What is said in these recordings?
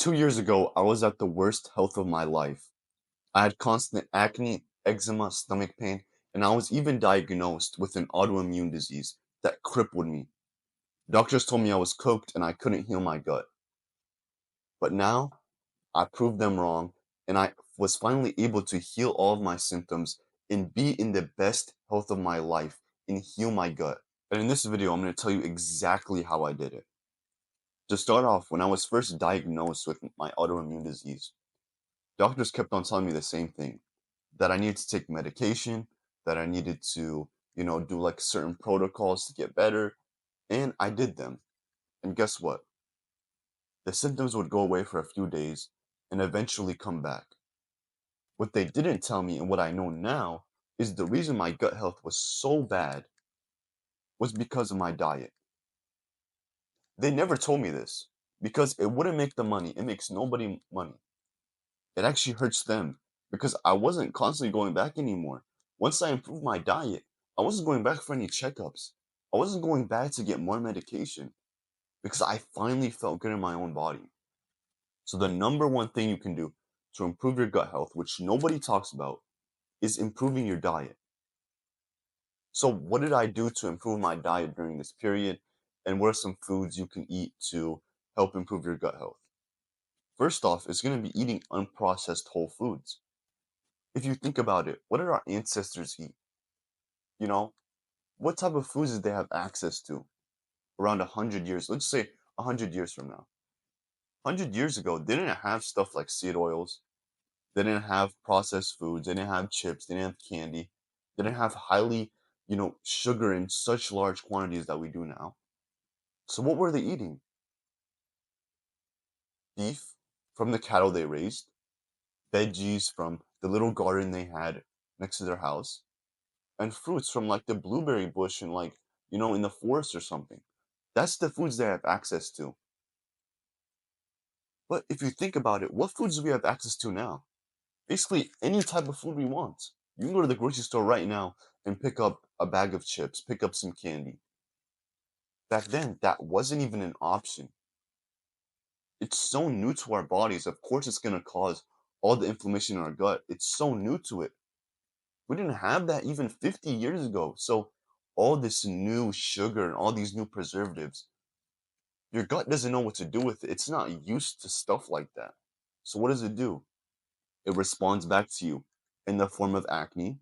2 years ago, I was at the worst health of my life. I had constant acne, eczema, stomach pain, and I was even diagnosed with an autoimmune disease that crippled me. Doctors told me I was cooked and I couldn't heal my gut. But now, I proved them wrong, and I was finally able to heal all of my symptoms and be in the best health of my life and heal my gut. And in this video, I'm going to tell you exactly how I did it. To start off, when I was first diagnosed with my autoimmune disease, doctors kept on telling me the same thing, that I needed to take medication, that I needed to, do like certain protocols to get better, and I did them. And guess what? The symptoms would go away for a few days and eventually come back. What they didn't tell me and what I know now is the reason my gut health was so bad was because of my diet. They never told me this because it wouldn't make them money. It makes nobody money. It actually hurts them because I wasn't constantly going back anymore. Once I improved my diet, I wasn't going back for any checkups. I wasn't going back to get more medication because I finally felt good in my own body. So, the number one thing you can do to improve your gut health, which nobody talks about, is improving your diet. So, what did I do to improve my diet during this period? And what are some foods you can eat to help improve your gut health? First off, it's going to be eating unprocessed whole foods. If you think about it, what did our ancestors eat? You know, what type of foods did they have access to around 100 years? Let's say 100 years from now. 100 years ago, they didn't have stuff like seed oils. They didn't have processed foods. They didn't have chips. They didn't have candy. They didn't have highly, sugar in such large quantities that we do now. So what were they eating? Beef from the cattle they raised, veggies from the little garden they had next to their house, and fruits from like the blueberry bush and like, in the forest or something. That's the foods they have access to. But if you think about it, what foods do we have access to now? Basically, any type of food we want. You can go to the grocery store right now and pick up a bag of chips, pick up some candy. Back then, that wasn't even an option. It's so new to our bodies. Of course, it's going to cause all the inflammation in our gut. It's so new to it. We didn't have that even 50 years ago. So, all this new sugar and all these new preservatives, your gut doesn't know what to do with it. It's not used to stuff like that. So, what does it do? It responds back to you in the form of acne,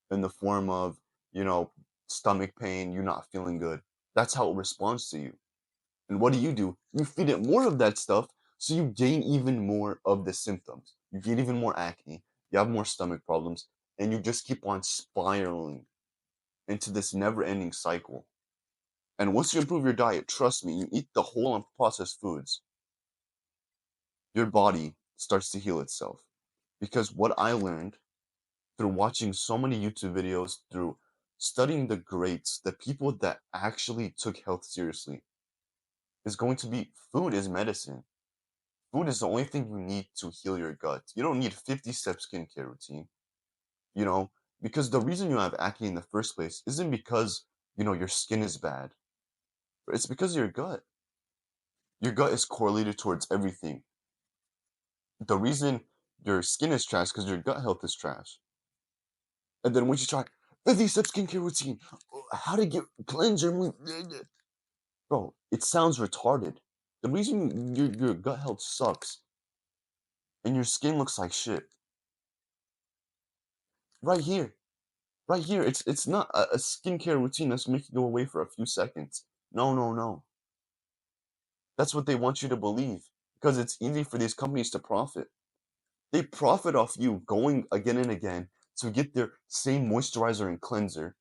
in the form of, you know, stomach pain, you're not feeling good. That's how it responds to you. And what do? You feed it more of that stuff, so you gain even more of the symptoms. You get even more acne, you have more stomach problems, and you just keep on spiraling into this never ending cycle. And once you improve your diet, trust me, you eat the whole unprocessed foods, your body starts to heal itself. Because what I learned through watching so many YouTube videos, through studying the greats, the people that actually took health seriously, is going to be food is medicine. Food is the only thing you need to heal your gut. You don't need 50-step skincare routine, you know, because the reason you have acne in the first place isn't because, your skin is bad. It's because of your gut. Your gut is correlated towards everything. The reason your skin is trash because your gut health is trash. And then once you try 50-step skincare routine, how to get cleanse your mood. Bro, it sounds retarded. The reason your gut health sucks and your skin looks like shit, right here, right here, it's not a skincare routine that's make you go away for a few seconds. No, no, no. That's what they want you to believe because it's easy for these companies to profit. They profit off you going again and again to get their same moisturizer and cleanser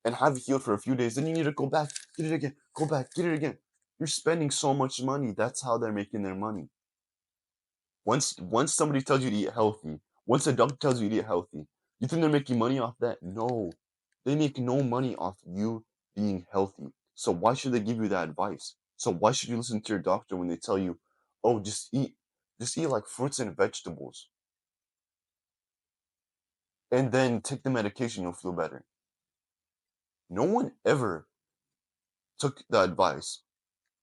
and have it healed for a few days. Then you need to go back, get it again, go back, get it again. You're spending so much money. That's how they're making their money. Once somebody tells you to eat healthy, once a doctor tells you to eat healthy, you think they're making money off that? No. They make no money off you being healthy. So why should they give you that advice? So why should you listen to your doctor when they tell you, "Oh, just eat like fruits and vegetables and then take the medication, you'll feel better." No one ever took the advice.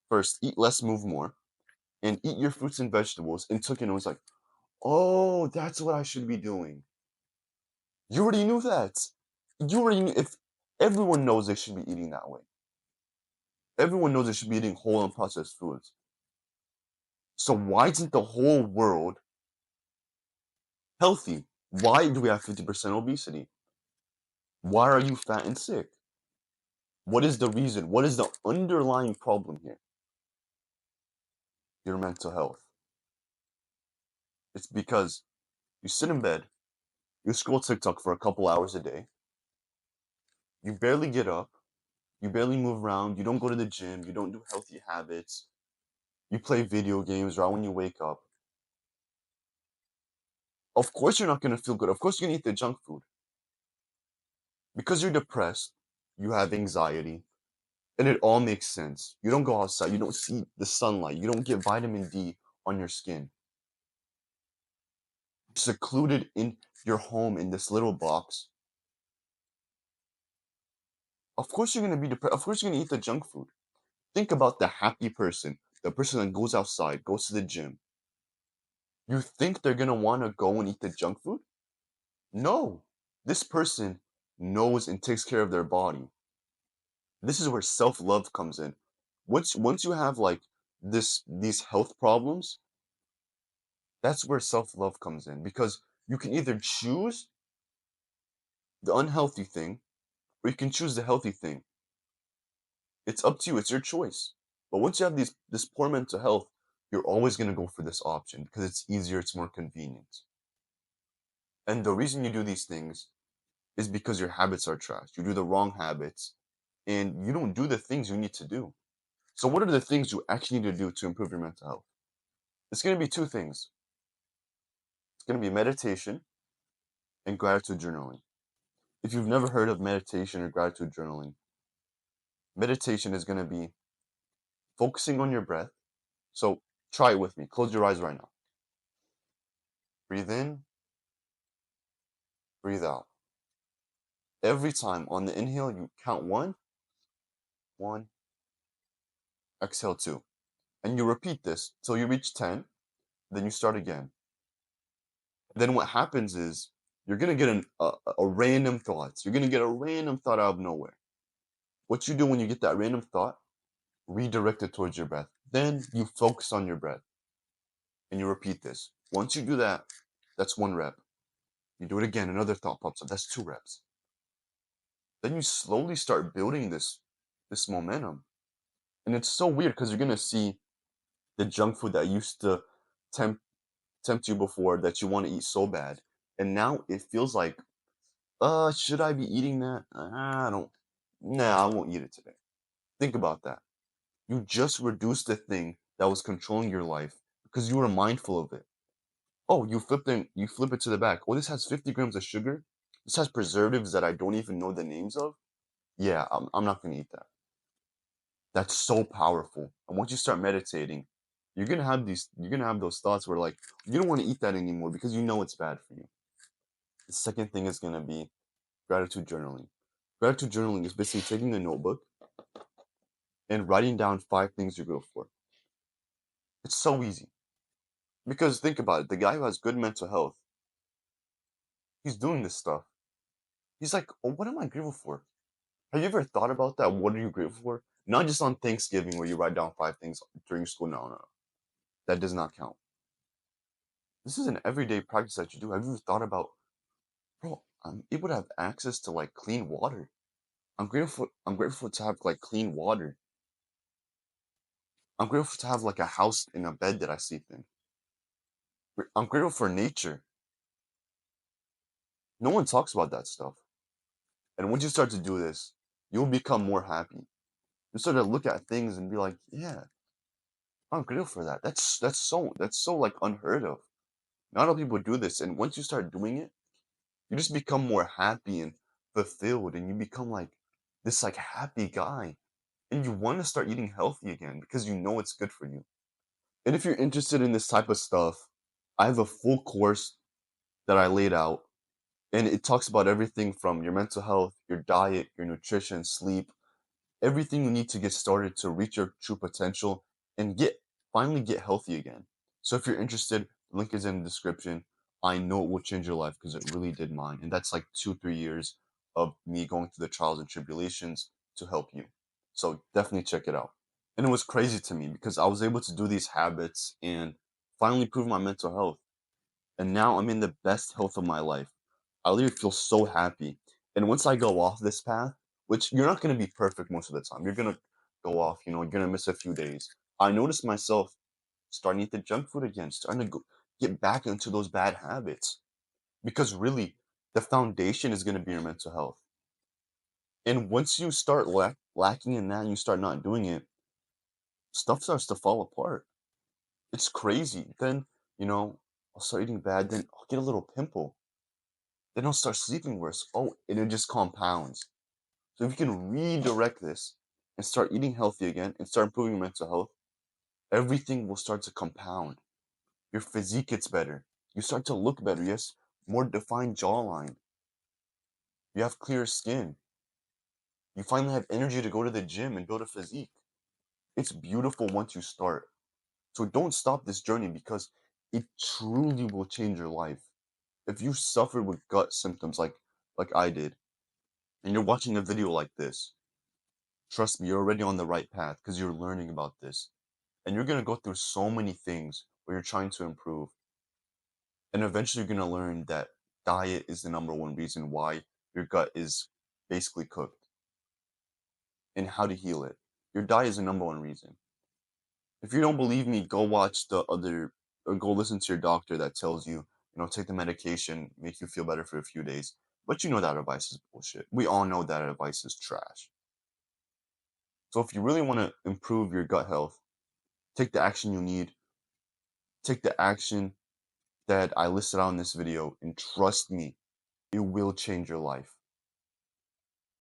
First, eat less, move more, and eat your fruits and vegetables and took it and was like, oh, that's what I should be doing. You already knew that. You already knew if everyone knows they should be eating that way. Everyone knows they should be eating whole and processed foods. So why isn't the whole world healthy? Why do we have 50% obesity? Why are you fat and sick? What is the reason? What is the underlying problem here? Your mental health. It's because you sit in bed, you scroll TikTok for a couple hours a day, you barely get up, you barely move around, you don't go to the gym, you don't do healthy habits, you play video games right when you wake up. Of course you're not gonna feel good. Of course you're gonna eat the junk food. Because you're depressed, you have anxiety, and it all makes sense. You don't go outside, you don't see the sunlight, you don't get vitamin D on your skin. Secluded in your home in this little box. Of course you're gonna be depressed. Of course you're gonna eat the junk food. Think about the happy person, the person that goes outside, goes to the gym. You think they're gonna wanna go and eat the junk food? No. This person knows and takes care of their body. This is where self-love comes in. Once you have like these health problems, that's where self-love comes in because you can either choose the unhealthy thing or you can choose the healthy thing. It's up to you, it's your choice. But once you have this poor mental health, you're always going to go for this option because it's easier, it's more convenient. And the reason you do these things is because your habits are trash. You do the wrong habits and you don't do the things you need to do. So what are the things you actually need to do to improve your mental health? It's going to be two things. It's going to be meditation and gratitude journaling. If you've never heard of meditation or gratitude journaling, meditation is going to be focusing on your breath. So try it with me. Close your eyes right now. Breathe in, breathe out. Every time on the inhale, you count one, exhale two. And you repeat this till you reach 10, then you start again. Then what happens is you're going to get a random thought. You're going to get a random thought out of nowhere. What you do when you get that random thought, redirect it towards your breath. Then you focus on your breath and you repeat this. Once you do that, that's one rep. You do it again, another thought pops up. That's two reps. Then you slowly start building this momentum. And it's so weird because you're gonna see the junk food that used to tempt tempt you before that you want to eat so bad. And now it feels like, should I be eating that? I don't nah, I won't eat it today. Think about that. You just reduced the thing that was controlling your life because you were mindful of it. Oh, you flip it to the back. Oh, this has 50 grams of sugar. This has preservatives that I don't even know the names of. Yeah, I'm not gonna eat that. That's so powerful. And once you start meditating, you're gonna have those thoughts where like you don't want to eat that anymore because you know it's bad for you. The second thing is gonna be gratitude journaling. Gratitude journaling is basically taking a notebook and writing down 5 things you're grateful for. It's so easy. Because think about it, the guy who has good mental health, he's doing this stuff. He's like, oh, what am I grateful for? Have you ever thought about that? What are you grateful for? Not just on Thanksgiving where you write down 5 things during school. No, no, no. That does not count. This is an everyday practice that you do. Have you ever thought about, bro, I'm able to have access to like clean water. I'm grateful to have like clean water. I'm grateful to have like a house and a bed that I sleep in. I'm grateful for nature. No one talks about that stuff. And once you start to do this, you'll become more happy. You start to look at things and be like, yeah, I'm grateful for that. That's so like unheard of. Not all people do this, and once you start doing it, you just become more happy and fulfilled, and you become like this like happy guy, and you want to start eating healthy again because you know it's good for you. And if you're interested in this type of stuff, I have a full course that I laid out, and it talks about everything from your mental health, your diet, your nutrition, sleep, everything you need to get started to reach your true potential and get finally get healthy again. So if you're interested, the link is in the description. I know it will change your life because it really did mine. And that's like 2, 3 years of me going through the trials and tribulations to help you. So definitely check it out. And it was crazy to me because I was able to do these habits and finally improve my mental health. And now I'm in the best health of my life. I literally feel so happy. And once I go off this path, which you're not going to be perfect most of the time, you're going to go off, you're going to miss a few days. I noticed myself starting to eat the junk food again, starting to get back into those bad habits. Because really, the foundation is going to be your mental health. And once you start lacking in that and you start not doing it, stuff starts to fall apart. It's crazy. Then, you know, I'll start eating bad, then I'll get a little pimple. Then I'll start sleeping worse. Oh, and it just compounds. So if you can redirect this and start eating healthy again and start improving your mental health, everything will start to compound. Your physique gets better. You start to look better. Yes, more defined jawline. You have clearer skin. You finally have energy to go to the gym and build a physique. It's beautiful once you start. So don't stop this journey because it truly will change your life. If you suffer with gut symptoms like I did, and you're watching a video like this, trust me, you're already on the right path because you're learning about this. And you're gonna go through so many things where you're trying to improve. And eventually you're gonna learn that diet is the number one reason why your gut is basically cooked and how to heal it. Your diet is the number one reason. If you don't believe me, go watch the other or go listen to your doctor that tells you, take the medication, make you feel better for a few days. But you know that advice is bullshit. We all know that advice is trash. So if you really want to improve your gut health, take the action you need, take the action that I listed out in this video, and trust me, it will change your life.